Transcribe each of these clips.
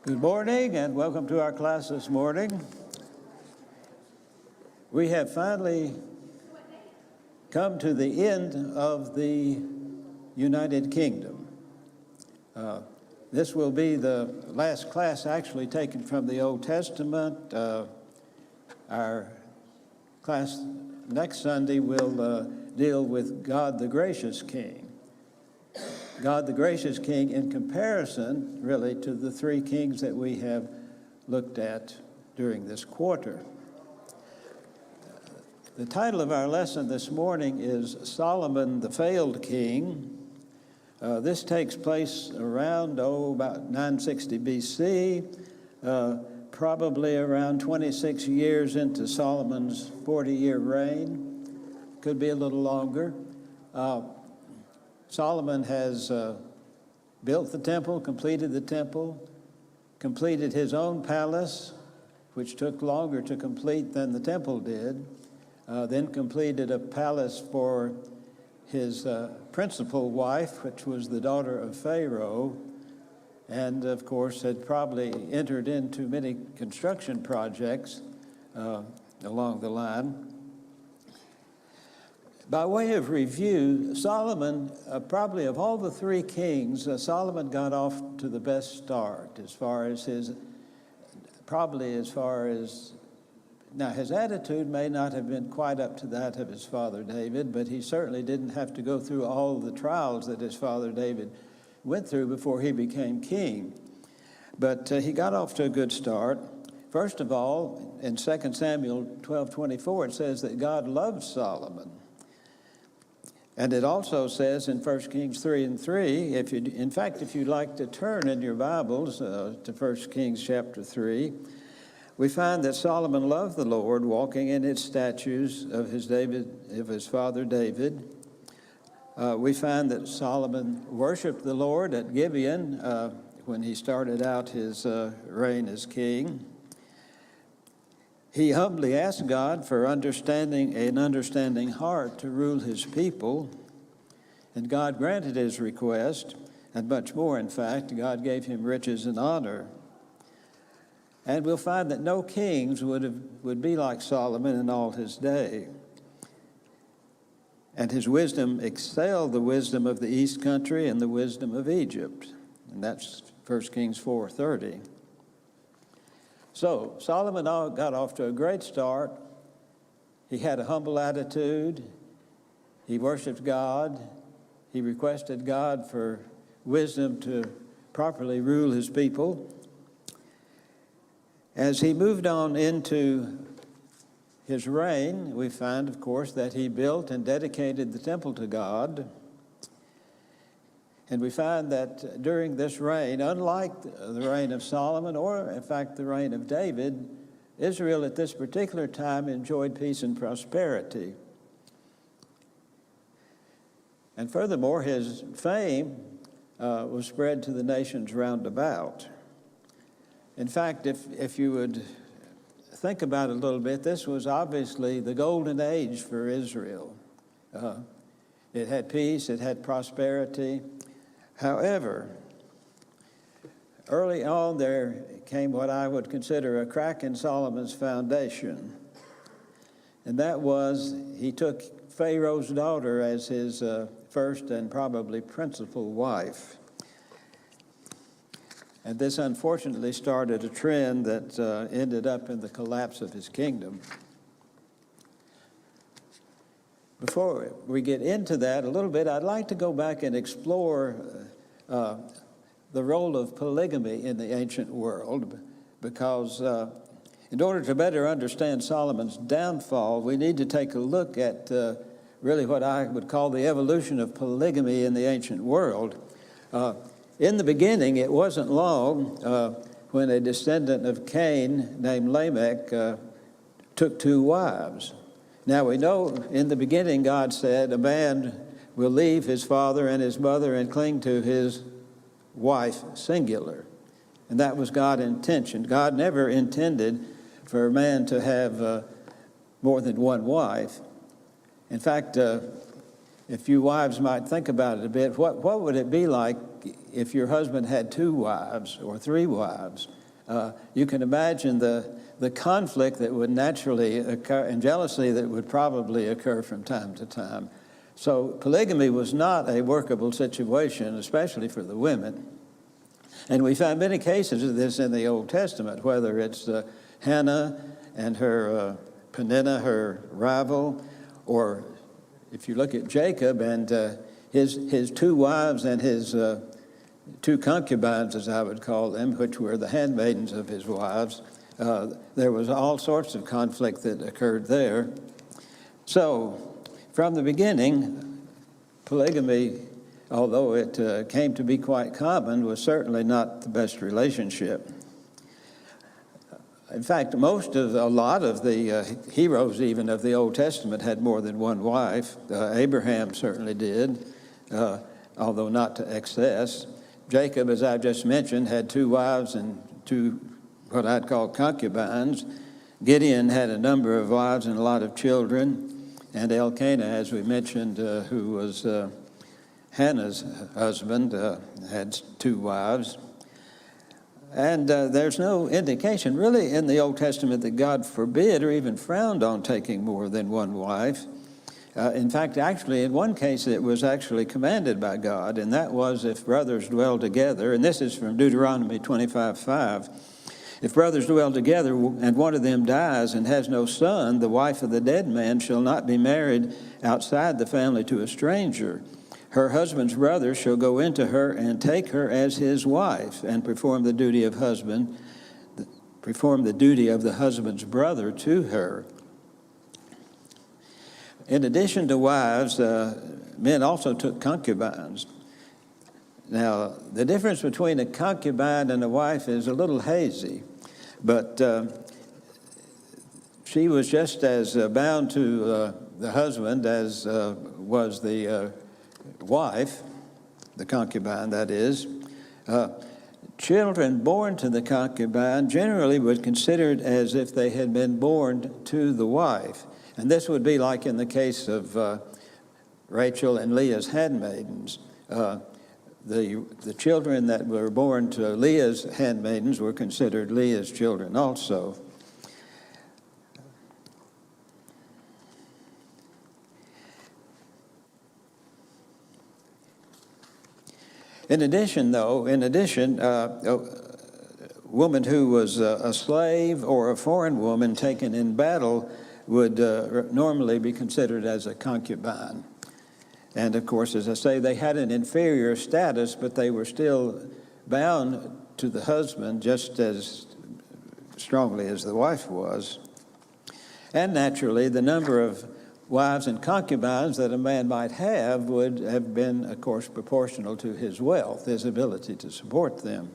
Good morning and welcome to our class this morning. We have finally come to the end of the United Kingdom. This will be the last class actually taken from the Old Testament. Our class next Sunday will deal with God the Gracious King. God the Gracious King in comparison, really, to the three kings that we have looked at during this quarter. The title of our lesson this morning is Solomon the Failed King. This takes place around, about 960 BC, probably around 26 years into Solomon's 40-year reign. Could be a little longer. Solomon has built the temple, completed the temple, completed his own palace, which took longer to complete than the temple did, then completed a palace for his principal wife, which was the daughter of Pharaoh, and of course had probably entered into many construction projects along the line. By way of review, Solomon, probably of all the three kings, Solomon got off to the best start as far as his attitude may not have been quite up to that of his father David, but he certainly didn't have to go through all the trials that his father David went through before he became king. But he got off to a good start. First of all, in 2 Samuel 12:24, it says that God loved Solomon. And it also says in 1 Kings 3:3, if you'd like to turn in your Bibles to 1 Kings chapter 3, we find that Solomon loved the Lord, walking in his statutes of his father David. We find that Solomon worshiped the Lord at Gibeon when he started out his reign as king. He humbly asked God for an understanding heart to rule his people, and God granted his request, and much more, in fact. God gave him riches and honor. And we'll find that no kings would be like Solomon in all his day. And his wisdom excelled the wisdom of the East Country and the wisdom of Egypt. And that's 1 Kings 4:30. So Solomon got off to a great start. He had a humble attitude. He worshiped God. He requested God for wisdom to properly rule his people. As he moved on into his reign, we find, of course, that he built and dedicated the temple to God. And we find that during this reign, unlike the reign of Solomon or, in fact, the reign of David, Israel at this particular time enjoyed peace and prosperity. And furthermore, his fame was spread to the nations round about. In fact, if you would think about it a little bit, this was obviously the golden age for Israel. It had peace, it had prosperity. However, early on there came what I would consider a crack in Solomon's foundation. And that was he took Pharaoh's daughter as his first and probably principal wife. And this unfortunately started a trend that ended up in the collapse of his kingdom. Before we get into that a little bit, I'd like to go back and explore the role of polygamy in the ancient world, because in order to better understand Solomon's downfall, we need to take a look at really what I would call the evolution of polygamy in the ancient world. In the beginning, it wasn't long when a descendant of Cain named Lamech took two wives. Now we know in the beginning God said a man will leave his father and his mother and cling to his wife, singular. And that was God's intention. God never intended for a man to have more than one wife. In fact, if you wives might think about it a bit, what would it be like if your husband had 2 wives or 3 wives, you can imagine the conflict that would naturally occur and jealousy that would probably occur from time to time. So polygamy was not a workable situation, especially for the women. And we find many cases of this in the Old Testament, whether it's Hannah and her Peninnah, her rival, or if you look at Jacob and his 2 wives and his 2 concubines, as I would call them, which were the handmaidens of his wives. There was all sorts of conflict that occurred there. So, from the beginning, polygamy, although it came to be quite common, was certainly not the best relationship. In fact, a lot of the heroes even of the Old Testament had more than 1 wife. Abraham certainly did, although not to excess. Jacob, as I just mentioned, had 2 wives and 2 what I'd call concubines. Gideon had a number of wives and a lot of children. And Elkanah, as we mentioned, who was Hannah's husband, had 2 wives. And there's no indication really in the Old Testament that God forbid or even frowned on taking more than 1 wife. In fact, actually, in one case, it was actually commanded by God, and that was if brothers dwell together, and this is from Deuteronomy 25:5. If brothers dwell together and one of them dies and has no son, the wife of the dead man shall not be married outside the family to a stranger. Her husband's brother shall go into her and take her as his wife and perform the duty of the husband's brother to her. In addition to wives, men also took concubines. Now, the difference between a concubine and a wife is a little hazy, but she was just as bound to the husband as was the wife, the concubine, that is. Children born to the concubine generally were considered as if they had been born to the wife. And this would be like in the case of Rachel and Leah's handmaidens. The children that were born to Leah's handmaidens were considered Leah's children also. In addition, a woman who was a slave or a foreign woman taken in battle would normally be considered as a concubine. And of course, as I say, they had an inferior status, but they were still bound to the husband just as strongly as the wife was. And naturally, the number of wives and concubines that a man might have would have been, of course, proportional to his wealth, his ability to support them.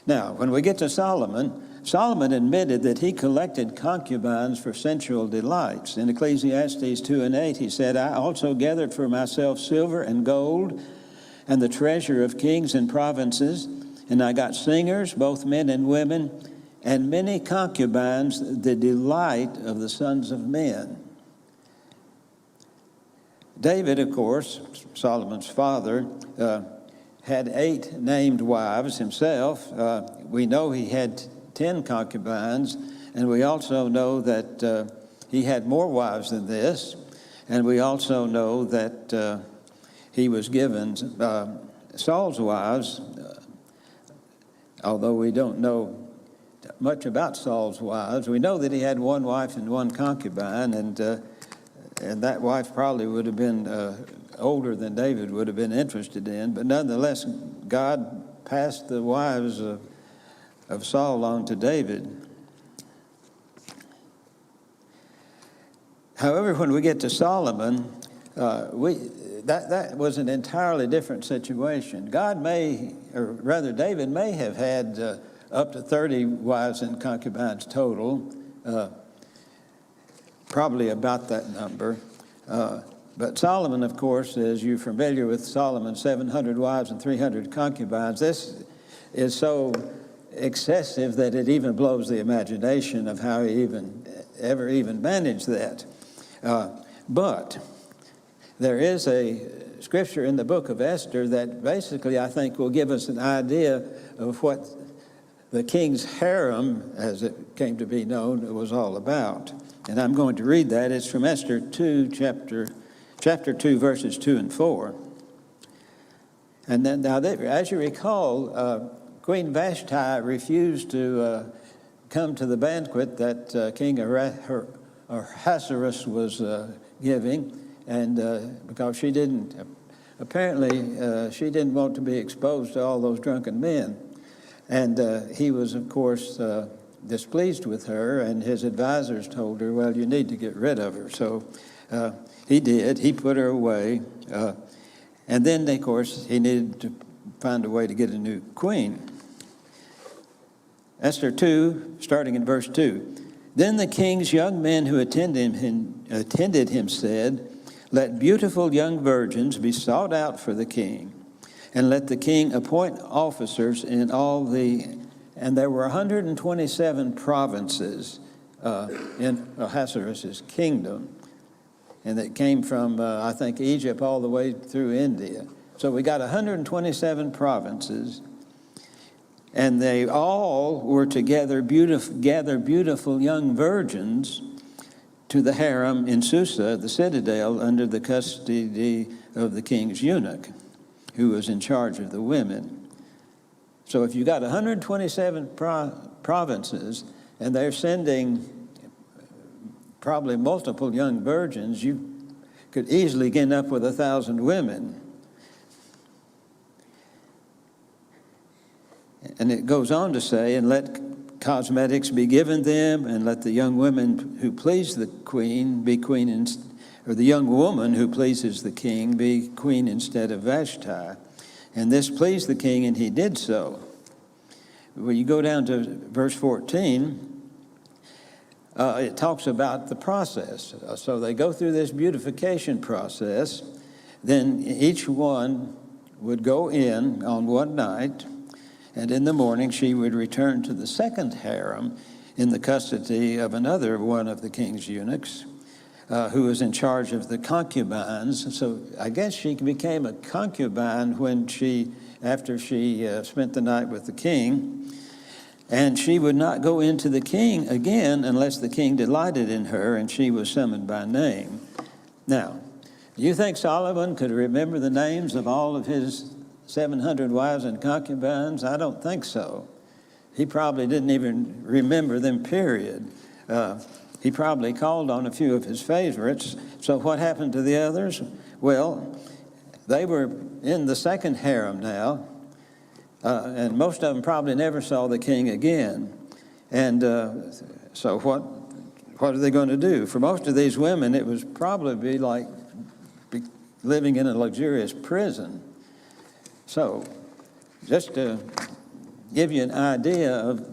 Now, when we get to Solomon, Solomon admitted that he collected concubines for sensual delights. In Ecclesiastes 2:8, he said, I also gathered for myself silver and gold and the treasure of kings and provinces, and I got singers, both men and women, and many concubines, the delight of the sons of men. David, of course, Solomon's father, had 8 named wives himself. We know he had 10 concubines, and we also know that he had more wives than this, and we also know that he was given Saul's wives, although we don't know much about Saul's wives. We know that he had 1 wife and 1 concubine, and that wife probably would have been older than David would have been interested in, but nonetheless, God passed the wives of Saul on to David. However, when we get to Solomon, that was an entirely different situation. David may have had up to 30 wives and concubines total, probably about that number. But Solomon, of course, as you're familiar with Solomon, 700 wives and 300 concubines. This is so excessive that it even blows the imagination of how he ever managed that. But there is a scripture in the book of Esther that basically I think will give us an idea of what the king's harem, as it came to be known, was all about. And I'm going to read that. It's from Esther 2, chapter 2, verses 2 and 4. And then, now, as you recall, Queen Vashti refused to come to the banquet that King Ahasuerus was giving, and because she didn't want to be exposed to all those drunken men. And he was, of course, displeased with her, and his advisors told her, well, you need to get rid of her. So he did. He put her away. And then, of course, he needed to find a way to get a new queen. Esther 2, starting in verse 2. Then the king's young men who attended him said, let beautiful young virgins be sought out for the king, and let the king appoint officers in all and there were 127 provinces in Ahasuerus' kingdom, and that came from, I think, Egypt all the way through India. So we got 127 provinces, and they all were to gather beautiful young virgins to the harem in Susa, the citadel, under the custody of the king's eunuch, who was in charge of the women. So if you got 127 provinces, and they're sending probably multiple young virgins, you could easily get up with 1,000 women. And it goes on to say, and let cosmetics be given them, and let the young women who please the queen be queen, or the young woman who pleases the king be queen instead of Vashti. And this pleased the king, and he did so. When you go down to verse 14, it talks about the process. So they go through this beautification process. Then each one would go in on one night, and in the morning she would return to the second harem in the custody of another one of the king's eunuchs, who was in charge of the concubines. So I guess she became a concubine after she spent the night with the king. And she would not go into the king again unless the king delighted in her, and she was summoned by name. Now, do you think Solomon could remember the names of all of his 700 wives and concubines? I don't think so. He probably didn't even remember them, period. He probably called on a few of his favorites. So what happened to the others? Well, they were in the second harem now, and most of them probably never saw the king again. And so what are they going to do? For most of these women, it was probably like living in a luxurious prison. So just to give you an idea of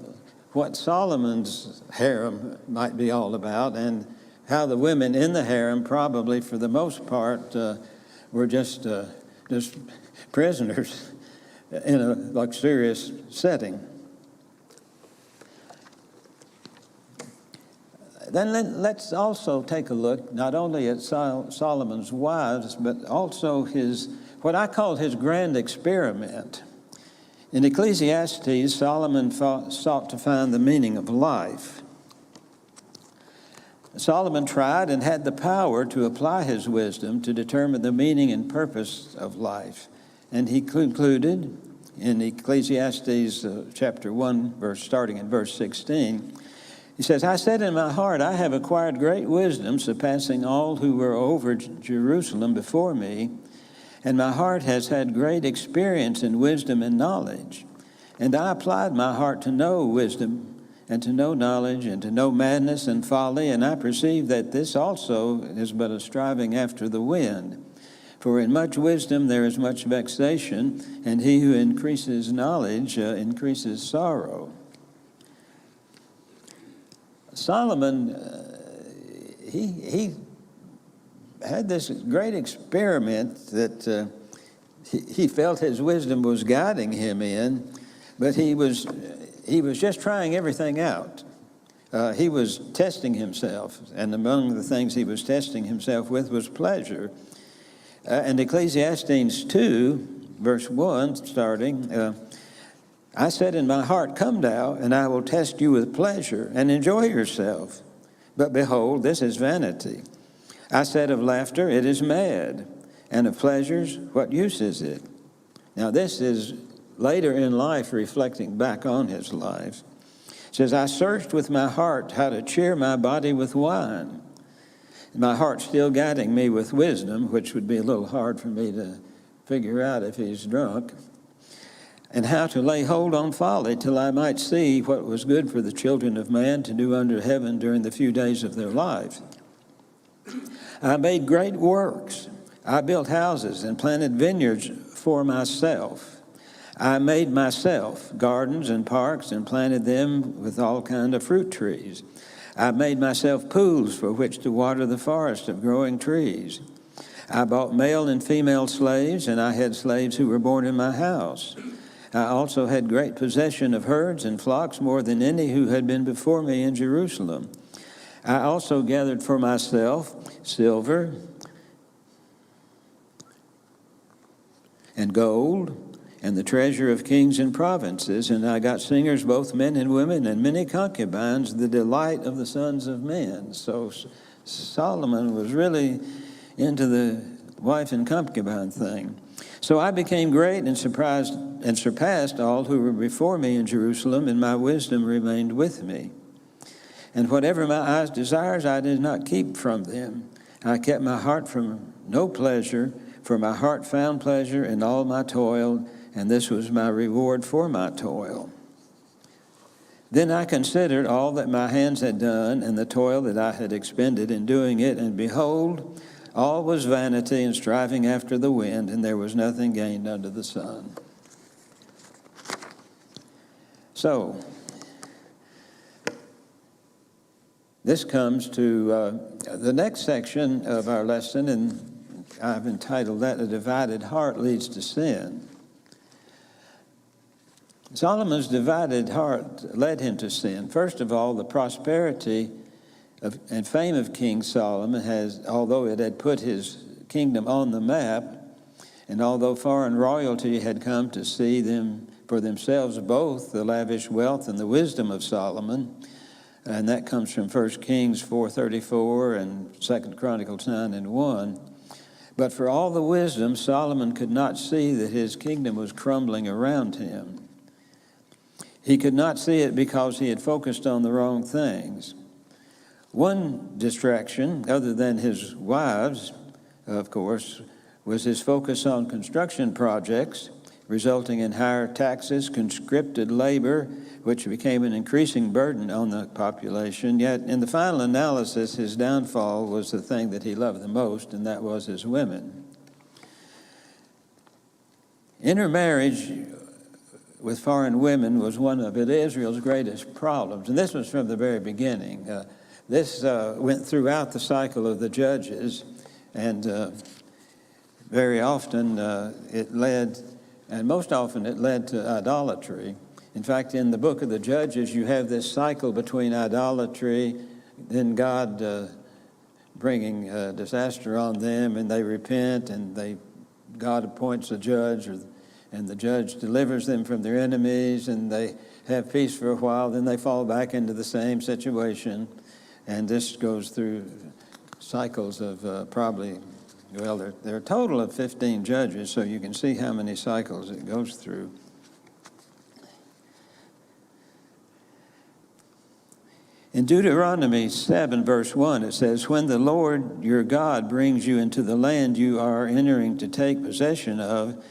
what Solomon's harem might be all about, and how the women in the harem probably, for the most part, were just prisoners in a luxurious setting. Then let's also take a look not only at Solomon's wives, but also what I call his grand experiment. In Ecclesiastes, Solomon sought to find the meaning of life. Solomon tried and had the power to apply his wisdom to determine the meaning and purpose of life. And he concluded in Ecclesiastes chapter 1, starting in verse 16, he says, I said in my heart, I have acquired great wisdom, surpassing all who were over Jerusalem before me. And my heart has had great experience in wisdom and knowledge. And I applied my heart to know wisdom and to know knowledge and to know madness and folly. And I perceive that this also is but a striving after the wind. For in much wisdom there is much vexation, and he who increases knowledge increases sorrow. Solomon, he had this great experiment that he felt his wisdom was guiding him in, but he was just trying everything out. He was testing himself, and among the things he was testing himself with was pleasure. And Ecclesiastes 2, verse 1, starting, I said in my heart, come thou, and I will test you with pleasure, and enjoy yourself. But behold, this is vanity. I said of laughter, it is mad, and of pleasures, what use is it? Now this is later in life reflecting back on his life. It says, I searched with my heart how to cheer my body with wine. My heart still guiding me with wisdom, which would be a little hard for me to figure out if he's drunk, and how to lay hold on folly till I might see what was good for the children of man to do under heaven during the few days of their life. I made great works. I built houses and planted vineyards for myself. I made myself gardens and parks and planted them with all kind of fruit trees. I made myself pools for which to water the forest of growing trees. I bought male and female slaves, and I had slaves who were born in my house. I also had great possession of herds and flocks, more than any who had been before me in Jerusalem. I also gathered for myself silver and gold, and the treasure of kings and provinces, and I got singers, both men and women, and many concubines, the delight of the sons of men. So Solomon was really into the wife and concubine thing. So I became great and surpassed all who were before me in Jerusalem, and my wisdom remained with me. And whatever my eyes desires, I did not keep from them. I kept my heart from no pleasure, for my heart found pleasure in all my toil, and this was my reward for my toil. Then I considered all that my hands had done and the toil that I had expended in doing it, and behold, all was vanity and striving after the wind, and there was nothing gained under the sun. So, this comes to the next section of our lesson, and I've entitled that, A Divided Heart Leads to Sin. Solomon's divided heart led him to sin. First of all, the prosperity and fame of King Solomon has, although it had put his kingdom on the map, and although foreign royalty had come to see them for themselves both the lavish wealth and the wisdom of Solomon, and that comes from 1 Kings 4:34 and 2 Chronicles 9:1. But for all the wisdom, Solomon could not see that his kingdom was crumbling around him. He could not see it because he had focused on the wrong things. One distraction, other than his wives, of course, was his focus on construction projects, resulting in higher taxes, conscripted labor, which became an increasing burden on the population. Yet, in the final analysis, his downfall was the thing that he loved the most, and that was his women. Intermarriage with foreign women was one of Israel's greatest problems, and this was from the very beginning. This went throughout the cycle of the judges, and very often it led, and most often it led to idolatry. In fact, in the book of the Judges, you have this cycle between idolatry, then God bringing disaster on them, and they repent, and God appoints a judge, and the judge delivers them from their enemies, and they have peace for a while, then they fall back into the same situation. And this goes through cycles of there are a total of 15 judges, so you can see how many cycles it goes through. In Deuteronomy 7, verse 1, it says, when the Lord your God brings you into the land you are entering to take possession of,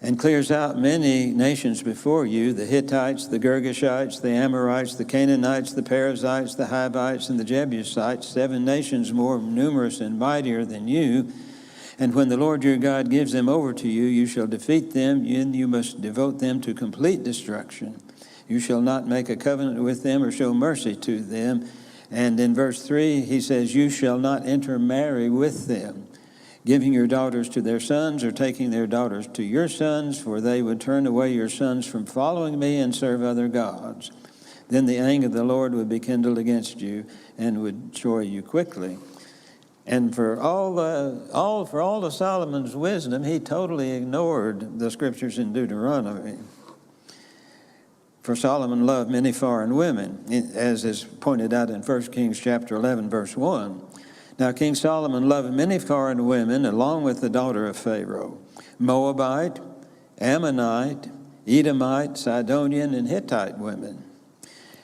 and clears out many nations before you, the Hittites, the Girgashites, the Amorites, the Canaanites, the Perizzites, the Hivites, and the Jebusites, 7 nations more numerous and mightier than you. And when the Lord your God gives them over to you, you shall defeat them, and you must devote them to complete destruction. You shall not make a covenant with them or show mercy to them. And in verse 3, he says, you shall not intermarry with them, giving your daughters to their sons or taking their daughters to your sons, for they would turn away your sons from following me and serve other gods. Then the anger of the Lord would be kindled against you and would destroy you quickly. And for all of Solomon's wisdom, he totally ignored the scriptures in Deuteronomy. For Solomon loved many foreign women, as is pointed out in 1 Kings chapter 11, verse 1. Now King Solomon loved many foreign women, along with the daughter of Pharaoh, Moabite, Ammonite, Edomite, Sidonian, and Hittite women.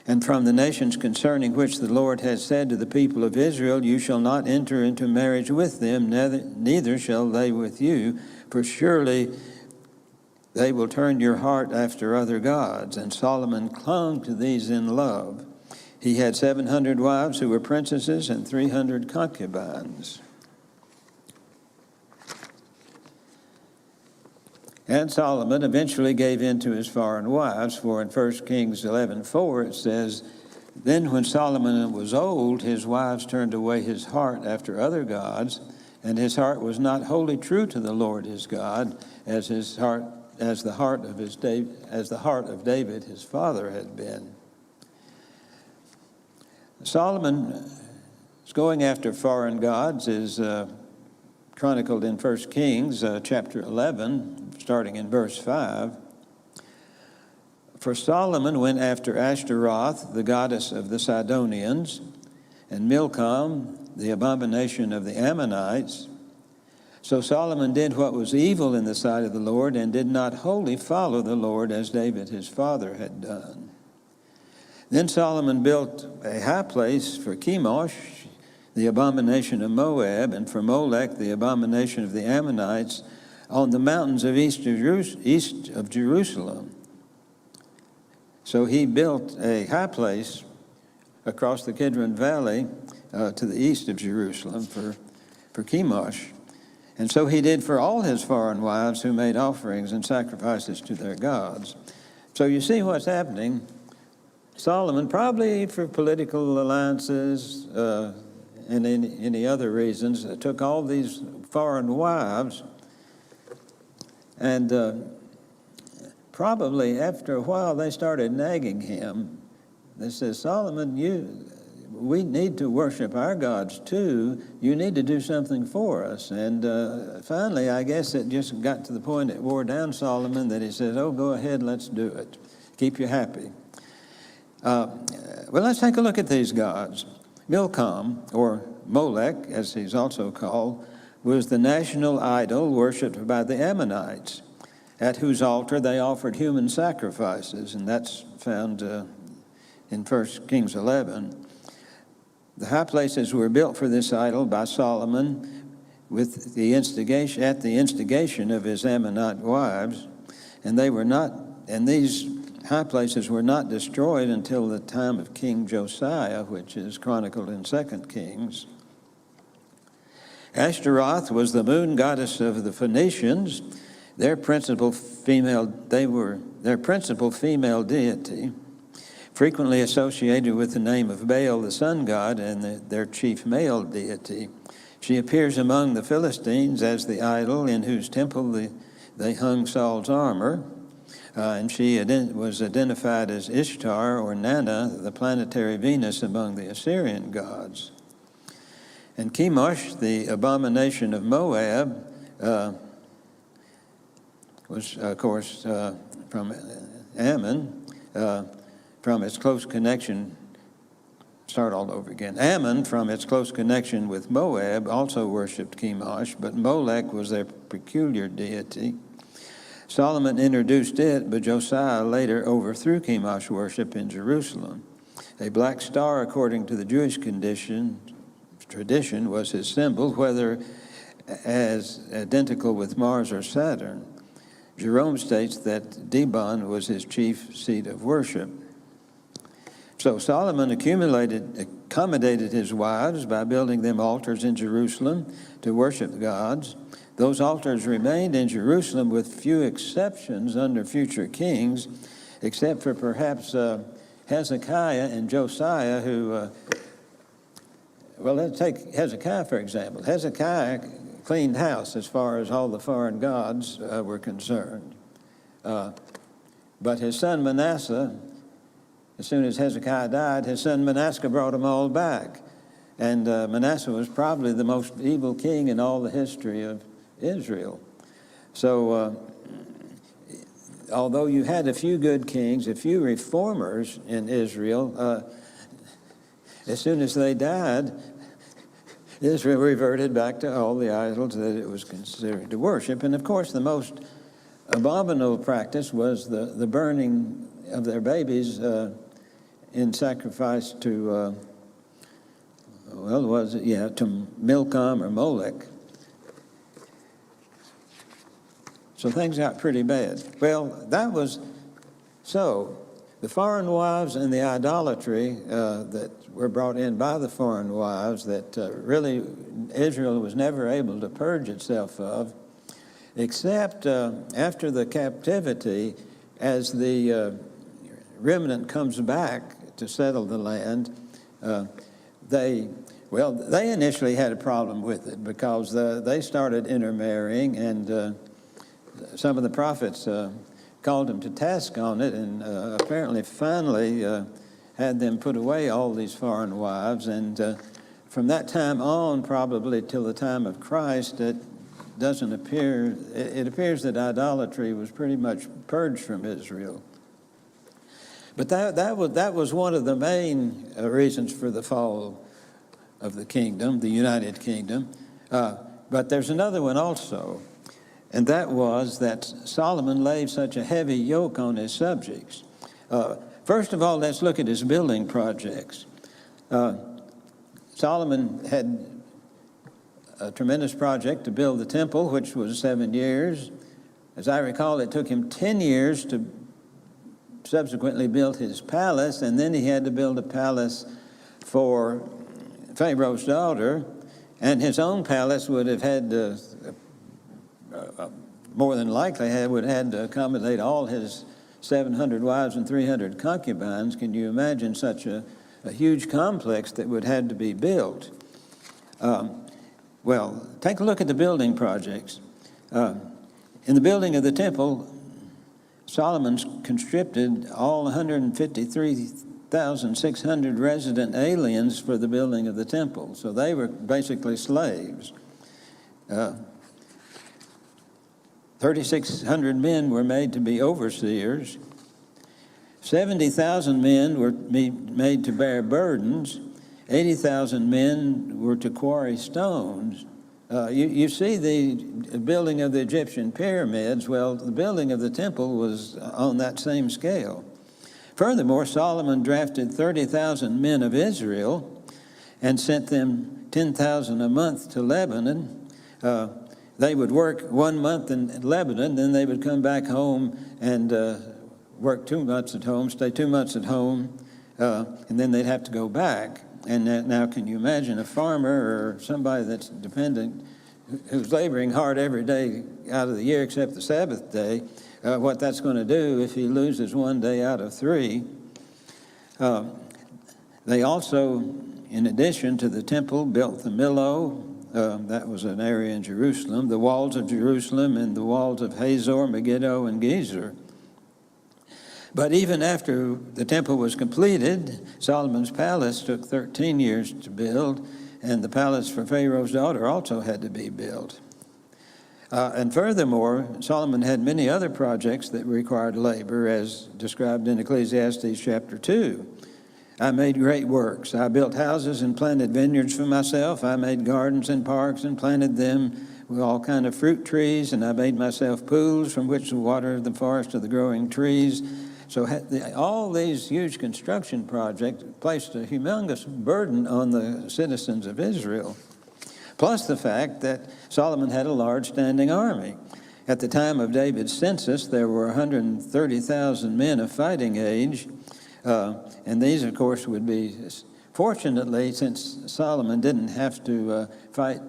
And from the nations concerning which the Lord has said to the people of Israel, you shall not enter into marriage with them, neither shall they with you, for surely they will turn your heart after other gods. And Solomon clung to these in love. He had 700 wives who were princesses and 300 concubines. And Solomon eventually gave in to his foreign wives, for in 1 Kings 11:4 it says, then when Solomon was old, his wives turned away his heart after other gods, and his heart was not wholly true to the Lord his God, as the heart of David his father had been. Solomon's going after foreign gods is chronicled in 1 Kings chapter 11, starting in verse 5. For Solomon went after Ashtaroth, the goddess of the Sidonians, and Milcom, the abomination of the Ammonites. So Solomon did what was evil in the sight of the Lord, and did not wholly follow the Lord as David his father had done. Then Solomon built a high place for Chemosh, the abomination of Moab, and for Molech, the abomination of the Ammonites, on the mountains of east of Jerusalem. So he built a high place across the Kidron Valley to the east of Jerusalem for Chemosh. And so he did for all his foreign wives who made offerings and sacrifices to their gods. So you see what's happening. Solomon, probably for political alliances and any other reasons, took all these foreign wives, and probably after a while they started nagging him. They said, Solomon, we need to worship our gods too. You need to do something for us. And finally, I guess it just got to the point it wore down Solomon that he said, oh, go ahead, let's do it. Keep you happy. Well, let's take a look at these gods. Milcom, or Molech, as he's also called, was the national idol worshipped by the Ammonites, at whose altar they offered human sacrifices, and that's found in 1 Kings 11. The high places were built for this idol by Solomon at the instigation of his Ammonite wives, and these high places were not destroyed until the time of King Josiah, which is chronicled in 2 Kings. Ashtaroth was the moon goddess of the Phoenicians. Their principal female deity, frequently associated with the name of Baal, the sun god, and their chief male deity. She appears among the Philistines as the idol in whose temple they hung Saul's armor, and she was identified as Ishtar, or Nana, the planetary Venus among the Assyrian gods. And Chemosh, the abomination of Moab, was, of course, from Ammon, from its close connection. Ammon, from its close connection with Moab, also worshipped Chemosh, but Molech was their peculiar deity. Solomon introduced it, but Josiah later overthrew Chemosh worship in Jerusalem. A black star, according to the Jewish tradition, was his symbol, whether as identical with Mars or Saturn. Jerome states that Dibon was his chief seat of worship. So Solomon accommodated his wives by building them altars in Jerusalem to worship the gods. Those altars remained in Jerusalem with few exceptions under future kings, except for perhaps Hezekiah and Josiah, who, let's take Hezekiah, for example. Hezekiah cleaned house as far as all the foreign gods were concerned. But his son Manasseh, as soon as Hezekiah died, his son Manasseh brought them all back. And Manasseh was probably the most evil king in all the history of Israel. So although you had a few good kings, a few reformers in Israel, as soon as they died, Israel reverted back to all the idols that it was considered to worship. And of course, the most abominable practice was the burning of their babies in sacrifice to, to Milcom or Molech. So things got pretty bad. Well, that was so. The foreign wives and the idolatry that were brought in by the foreign wives that really Israel was never able to purge itself of, except after the captivity, as the remnant comes back to settle the land, they initially had a problem with it because they started intermarrying, and some of the prophets called them to task on it, and apparently finally had them put away all these foreign wives. And from that time on, probably till the time of Christ, it appears that idolatry was pretty much purged from Israel. But that was one of the main reasons for the fall of the kingdom, the United Kingdom. But there's another one also. And that was that Solomon laid such a heavy yoke on his subjects. First of all, let's look at his building projects. Solomon had a tremendous project to build the temple, which was 7 years. As I recall, it took him 10 years to subsequently build his palace, and then he had to build a palace for Pharaoh's daughter, and his own palace would have had to more than likely would have had to accommodate all his 700 wives and 300 concubines. Can you imagine such a huge complex that would have to be built? Well, take a look at the building projects. In the building of the temple, Solomon conscripted all 153,600 resident aliens for the building of the temple. So they were basically slaves. 3,600 men were made to be overseers. 70,000 men were made to bear burdens. 80,000 men were to quarry stones. You see the building of the Egyptian pyramids. Well, the building of the temple was on that same scale. Furthermore, Solomon drafted 30,000 men of Israel and sent them 10,000 a month to Lebanon. They would work 1 month in Lebanon, then they would come back home and work 2 months at home, stay 2 months at home, and then they'd have to go back. And now can you imagine a farmer or somebody that's dependent, who's laboring hard every day out of the year except the Sabbath day, what that's going to do if he loses 1 day out of 3. They also, in addition to the temple, built the Millo. That was an area in Jerusalem, the walls of Jerusalem and the walls of Hazor, Megiddo, and Gezer. But even after the temple was completed, Solomon's palace took 13 years to build, and the palace for Pharaoh's daughter also had to be built. And furthermore, Solomon had many other projects that required labor, as described in Ecclesiastes chapter 2. I made great works. I built houses and planted vineyards for myself. I made gardens and parks and planted them with all kind of fruit trees, and I made myself pools from which to water the forest of the growing trees. So all these huge construction projects placed a humongous burden on the citizens of Israel, plus the fact that Solomon had a large standing army. At the time of David's census, there were 130,000 men of fighting age, and these, of course, would be, fortunately, since Solomon didn't have to fight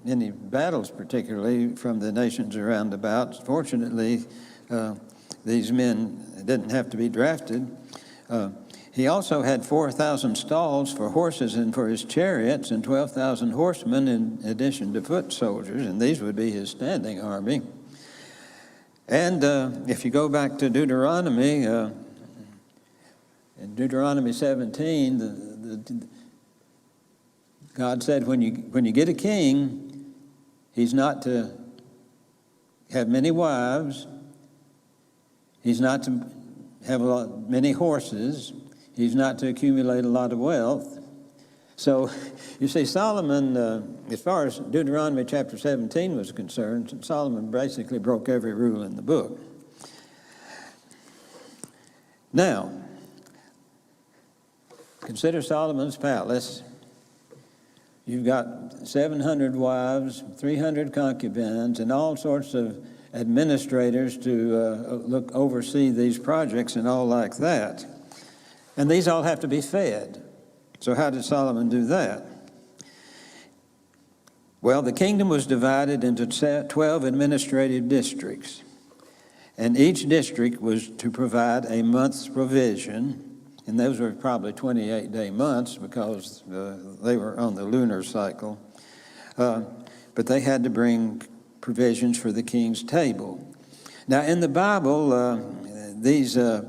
any battles, particularly from the nations around about, fortunately, these men didn't have to be drafted. He also had 4,000 stalls for horses and for his chariots, and 12,000 horsemen in addition to foot soldiers, and these would be his standing army. And if you go back to Deuteronomy, in Deuteronomy 17, God said when you get a king, he's not to have many wives, he's not to have many horses, he's not to accumulate a lot of wealth. So you see, Solomon, as far as Deuteronomy chapter 17 was concerned, Solomon basically broke every rule in the book. Now, consider Solomon's palace. You've got 700 wives, 300 concubines, and all sorts of administrators to oversee these projects and all like that. And these all have to be fed. So how did Solomon do that? Well, the kingdom was divided into 12 administrative districts, and each district was to provide a month's provision. And those were probably 28-day months because they were on the lunar cycle. But they had to bring provisions for the king's table. Now, in the Bible, these that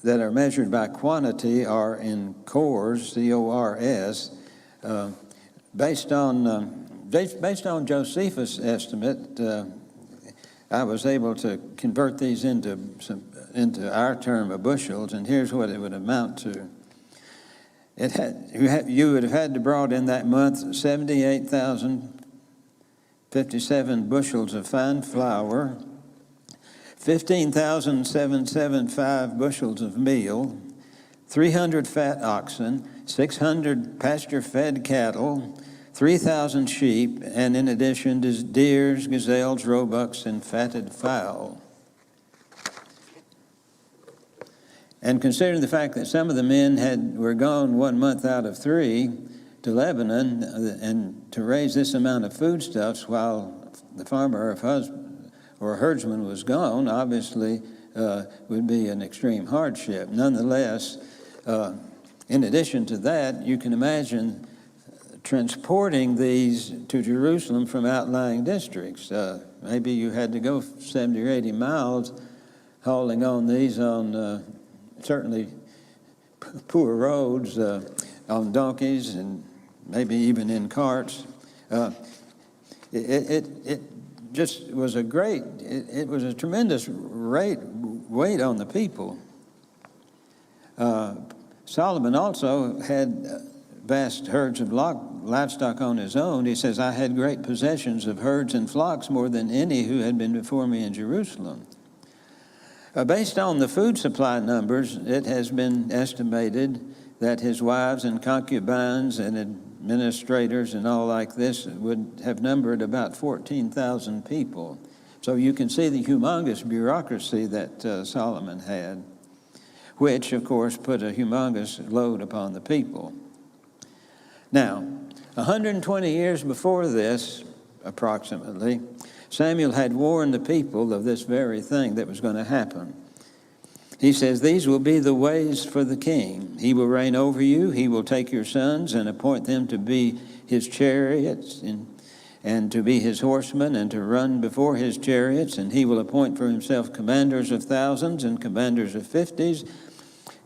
are measured by quantity are in cores, C-O-R-S, based on Josephus' estimate. I was able to convert these into our term of bushels, and here's what it would amount to. You would have had to brought in that month 78,057 bushels of fine flour, 15,775 bushels of meal, 300 fat oxen, 600 pasture-fed cattle, 3,000 sheep, and in addition, deers, gazelles, roebucks, and fatted fowl. And considering the fact that some of the men were gone 1 month out of 3 to Lebanon, and to raise this amount of foodstuffs while the farmer or herdsman was gone, obviously would be an extreme hardship. Nonetheless, in addition to that, you can imagine transporting these to Jerusalem from outlying districts. Maybe you had to go 70 or 80 miles hauling on these on certainly poor roads, on donkeys, and maybe even in carts. It just was it was a tremendous weight on the people. Solomon also had vast herds of livestock on his own. He says, I had great possessions of herds and flocks, more than any who had been before me in Jerusalem. Based on the food supply numbers, it has been estimated that his wives and concubines and administrators and all like this would have numbered about 14,000 people. So you can see the humongous bureaucracy that Solomon had, which, of course, put a humongous load upon the people. Now, 120 years before this, approximately, Samuel had warned the people of this very thing that was going to happen. He says, these will be the ways for the king. He will reign over you. He will take your sons and appoint them to be his chariots and to be his horsemen and to run before his chariots. And he will appoint for himself commanders of thousands and commanders of 50s,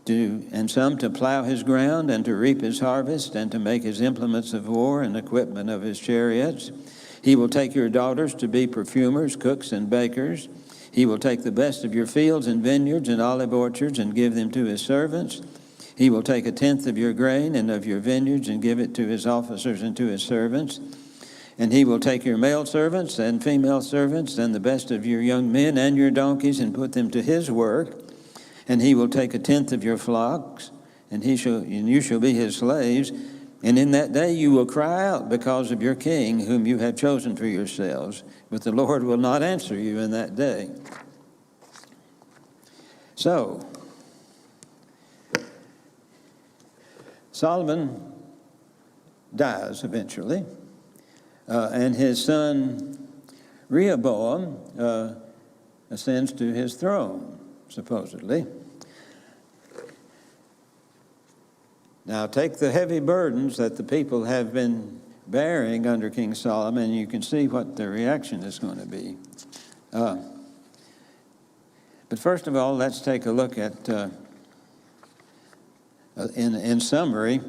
and some to plow his ground and to reap his harvest and to make his implements of war and equipment of his chariots. He will take your daughters to be perfumers, cooks, and bakers. He will take the best of your fields and vineyards and olive orchards and give them to his servants. He will take 1/10 of your grain and of your vineyards and give it to his officers and to his servants. And he will take your male servants and female servants and the best of your young men and your donkeys and put them to his work. And he will take 1/10 of your flocks, and you shall be his slaves. And in that day you will cry out because of your king, whom you have chosen for yourselves. But the Lord will not answer you in that day. So, Solomon dies eventually, and his son Rehoboam ascends to his throne, supposedly. Now, take the heavy burdens that the people have been bearing under King Solomon, and you can see what the reaction is going to be. But first of all, let's take a look at, in summary,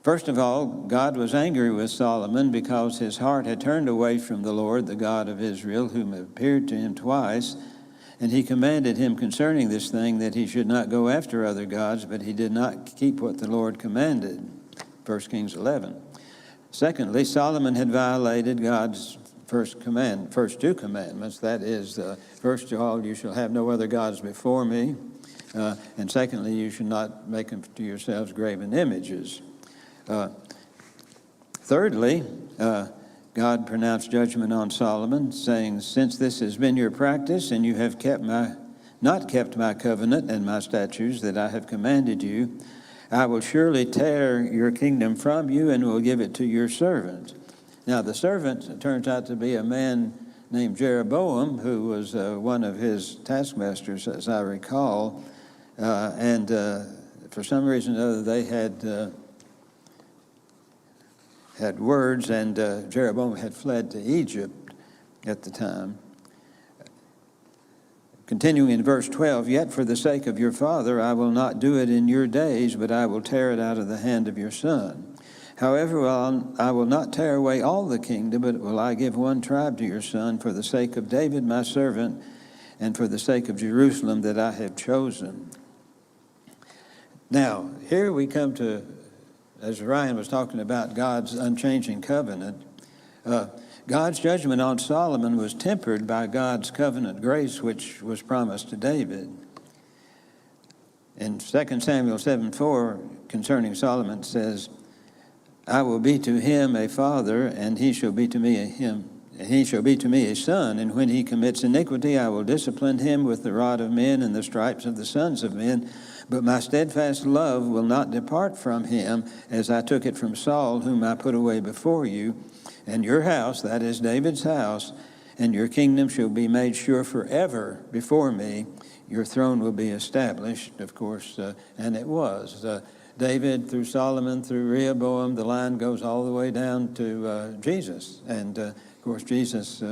First of all, God was angry with Solomon because his heart had turned away from the Lord, the God of Israel, whom appeared to him twice. And he commanded him concerning this thing that he should not go after other gods, but he did not keep what the Lord commanded. 1 Kings 11. Secondly, Solomon had violated God's first two commandments. That is, first of all, you shall have no other gods before me. And secondly, you should not make unto yourselves graven images. Thirdly, God pronounced judgment on Solomon, saying, since this has been your practice, and you have not kept my covenant and my statutes that I have commanded you, I will surely tear your kingdom from you and will give it to your servant. Now, the servant turns out to be a man named Jeroboam, who was one of his taskmasters, as I recall. And for some reason or other, they had words, and Jeroboam had fled to Egypt at the time. Continuing in verse 12, yet for the sake of your father I will not do it in your days, but I will tear it out of the hand of your son. However, I will not tear away all the kingdom, but will I give one tribe to your son for the sake of David my servant, and for the sake of Jerusalem that I have chosen. Now, here we come to, as Ryan was talking about God's unchanging covenant, God's judgment on Solomon was tempered by God's covenant grace, which was promised to David. In 2 Samuel 7:4, concerning Solomon, says, I will be to him a father, and he shall be to me a son, and when he commits iniquity, I will discipline him with the rod of men and the stripes of the sons of men. But my steadfast love will not depart from him, as I took it from Saul, whom I put away before you. And your house, that is David's house, and your kingdom shall be made sure forever before me. Your throne will be established, of course, and it was. David, through Solomon, through Rehoboam, the line goes all the way down to Jesus. And, of course, Jesus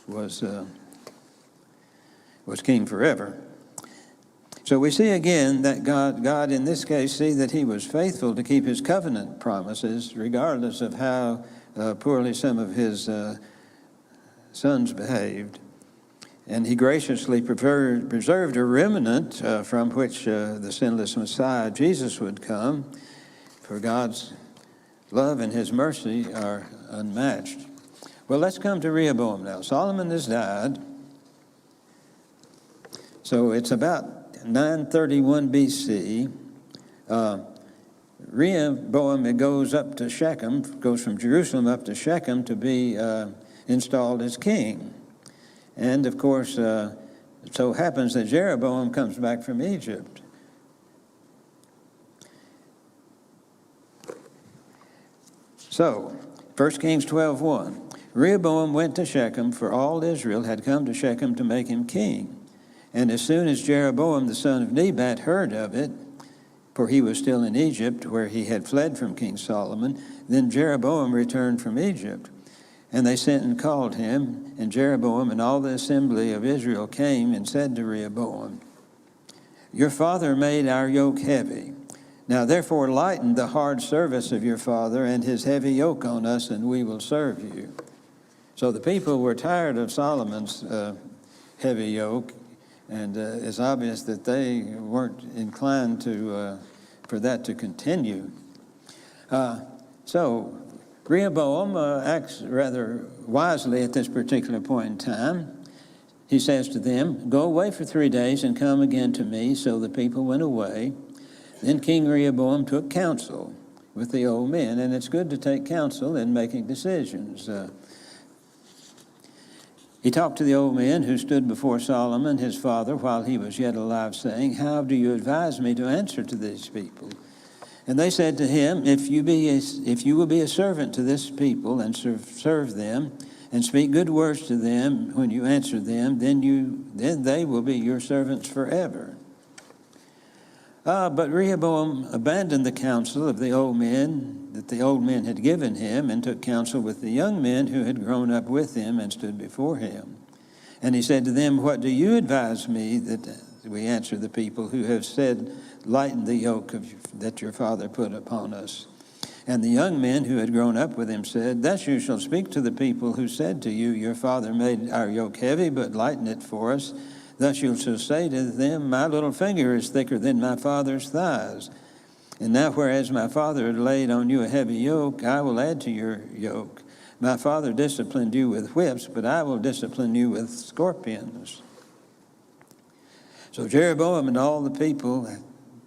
was king forever. So we see again that God in this case, see that he was faithful to keep his covenant promises, regardless of how poorly some of his sons behaved. And he graciously preserved a remnant from which the sinless Messiah, Jesus, would come. For God's love and his mercy are unmatched. Well, let's come to Rehoboam now. Solomon has died. So it's about 931 BC. Rehoboam goes up to Shechem, goes from Jerusalem up to Shechem to be installed as king. And, of course, it so happens that Jeroboam comes back from Egypt. So, 1 Kings 12:1. Rehoboam went to Shechem, for all Israel had come to Shechem to make him king. And as soon as Jeroboam the son of Nebat heard of it, for he was still in Egypt, where he had fled from King Solomon, then Jeroboam returned from Egypt. And they sent and called him, and Jeroboam and all the assembly of Israel came and said to Rehoboam, your father made our yoke heavy. Now therefore lighten the hard service of your father and his heavy yoke on us, and we will serve you. So the people were tired of Solomon's heavy yoke, and it's obvious that they weren't inclined for that to continue. So Rehoboam acts rather wisely at this particular point in time. He says to them, go away for 3 days and come again to me. So the people went away. Then King Rehoboam took counsel with the old men, and it's good to take counsel in making decisions. He talked to the old men who stood before Solomon, his father, while he was yet alive, saying, how do you advise me to answer to these people? And they said to him, if you will be a servant to this people and serve them and speak good words to them when you answer them, then they will be your servants forever. But Rehoboam abandoned the counsel of the old men that the old men had given him, and took counsel with the young men who had grown up with him and stood before him. And he said to them, what do you advise me that we answer the people who have said, lighten the yoke that your father put upon us? And the young men who had grown up with him said, Thus you shall speak to the people who said to you, Your father made our yoke heavy, but lightened it for us. Thus you shall say to them, My little finger is thicker than my father's thighs. And now whereas my father had laid on you a heavy yoke, I will add to your yoke. My father disciplined you with whips, but I will discipline you with scorpions. So Jeroboam and all the people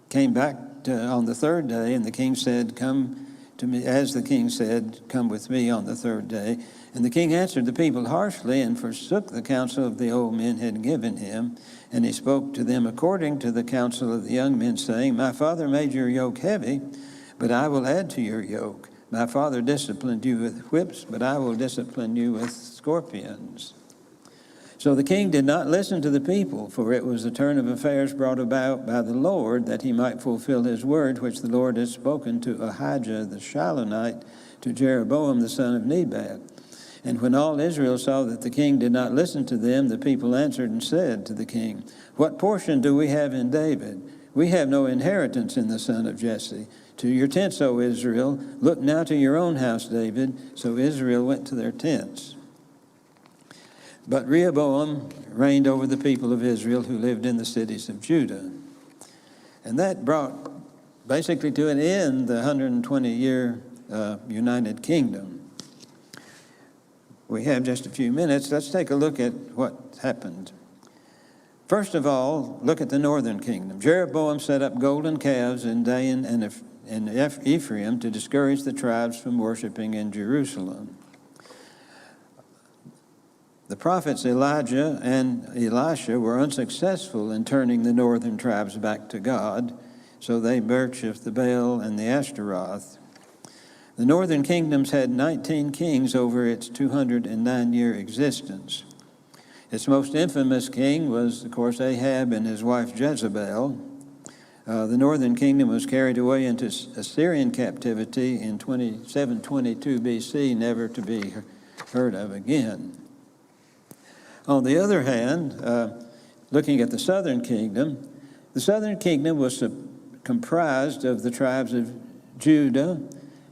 came back on the third day, and the king said, Come to me, as the king said, Come with me on the third day. And the king answered the people harshly and forsook the counsel of the old men had given him. And he spoke to them according to the counsel of the young men, saying, My father made your yoke heavy, but I will add to your yoke. My father disciplined you with whips, but I will discipline you with scorpions. So the king did not listen to the people, for it was the turn of affairs brought about by the Lord, that he might fulfill his word, which the Lord had spoken to Ahijah the Shilonite, to Jeroboam the son of Nebat. And when all Israel saw that the king did not listen to them, the people answered and said to the king, What portion do we have in David? We have no inheritance in the son of Jesse. To your tents, O Israel. Look now to your own house, David. So Israel went to their tents. But Rehoboam reigned over the people of Israel who lived in the cities of Judah. And that brought basically to an end the 120-year United Kingdom. We have just a few minutes. Let's take a look at what happened. First of all, look at the northern kingdom. Jeroboam set up golden calves in Dan and Ephraim to discourage the tribes from worshiping in Jerusalem. The prophets Elijah and Elisha were unsuccessful in turning the northern tribes back to God, so they worshipped the Baal and the Ashtaroth. The northern kingdoms had 19 kings over its 209-year existence. Its most infamous king was, of course, Ahab and his wife Jezebel. The northern kingdom was carried away into Assyrian captivity in 722 BC, never to be heard of again. On the other hand, looking at the southern kingdom was comprised of the tribes of Judah,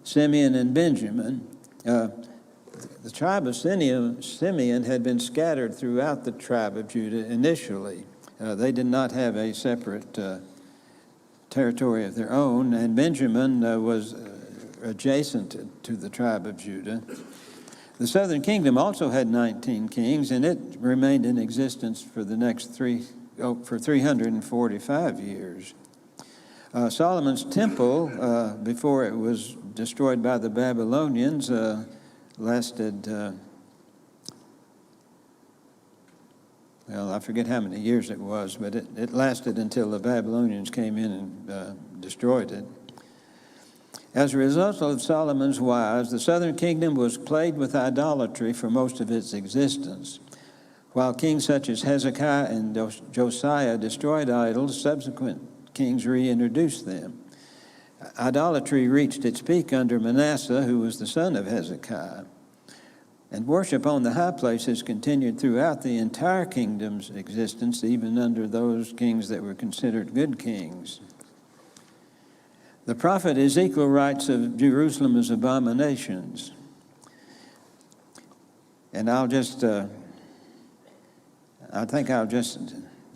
Simeon, and Benjamin. The tribe of Simeon had been scattered throughout the tribe of Judah initially. They did not have a separate territory of their own, and Benjamin was adjacent to the tribe of Judah. The southern kingdom also had 19 kings, and it remained in existence for the next 345 years. Solomon's temple, before it was destroyed by the Babylonians, lasted, I forget how many years it was, but it lasted until the Babylonians came in and destroyed it. As a result of Solomon's wives, the southern kingdom was plagued with idolatry for most of its existence. While kings such as Hezekiah and Josiah destroyed idols, subsequent kings reintroduced them. Idolatry reached its peak under Manasseh, who was the son of Hezekiah. And worship on the high places continued throughout the entire kingdom's existence, even under those kings that were considered good kings. The prophet Ezekiel writes of Jerusalem as abominations. And I think I'll just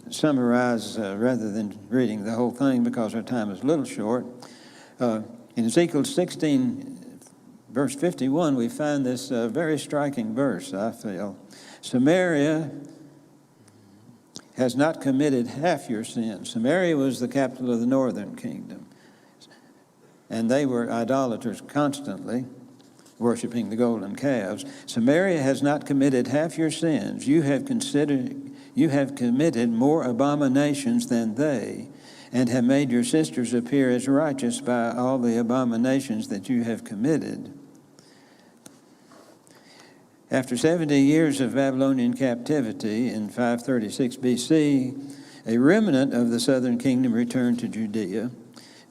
summarize rather than reading the whole thing because our time is a little short. In Ezekiel 16, verse 51, we find this very striking verse, I feel. Samaria has not committed half your sins. Samaria was the capital of the northern kingdom. And they were idolaters constantly, worshiping the golden calves. Samaria has not committed half your sins. You have committed more abominations than they, and have made your sisters appear as righteous by all the abominations that you have committed. After 70 years of Babylonian captivity in 536 BC, a remnant of the southern kingdom returned to Judea.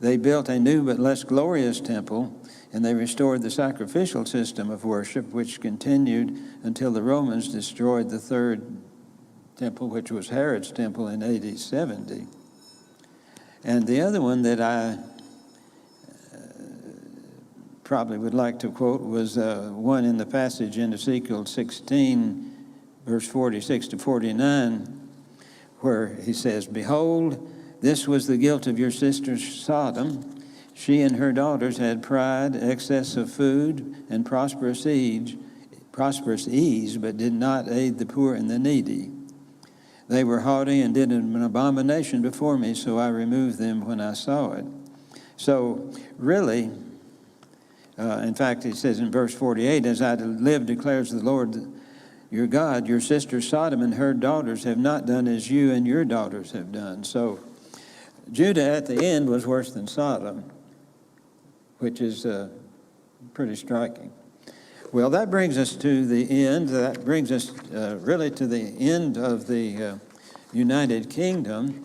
They built a new but less glorious temple, and they restored the sacrificial system of worship, which continued until the Romans destroyed the third temple, which was Herod's temple in AD 70. And the other one that I probably would like to quote was one in the passage in Ezekiel 16, verse 46 to 49, where he says, "Behold, this was the guilt of your sister Sodom. She and her daughters had pride, excess of food, and prosperous ease, but did not aid the poor and the needy. They were haughty and did an abomination before me, so I removed them when I saw it." So really, in fact, it says in verse 48, "As I live, declares the Lord your God, your sister Sodom and her daughters have not done as you and your daughters have done." So Judah at the end was worse than Sodom, which is pretty striking. Well, that brings us to the end. That brings us really to the end of the United Kingdom.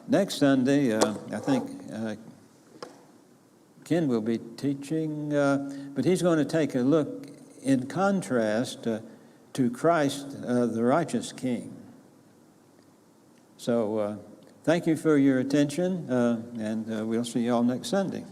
Next Sunday, I think Ken will be teaching, but he's going to take a look in contrast to Christ, the righteous King. So thank you for your attention, and we'll see you all next Sunday.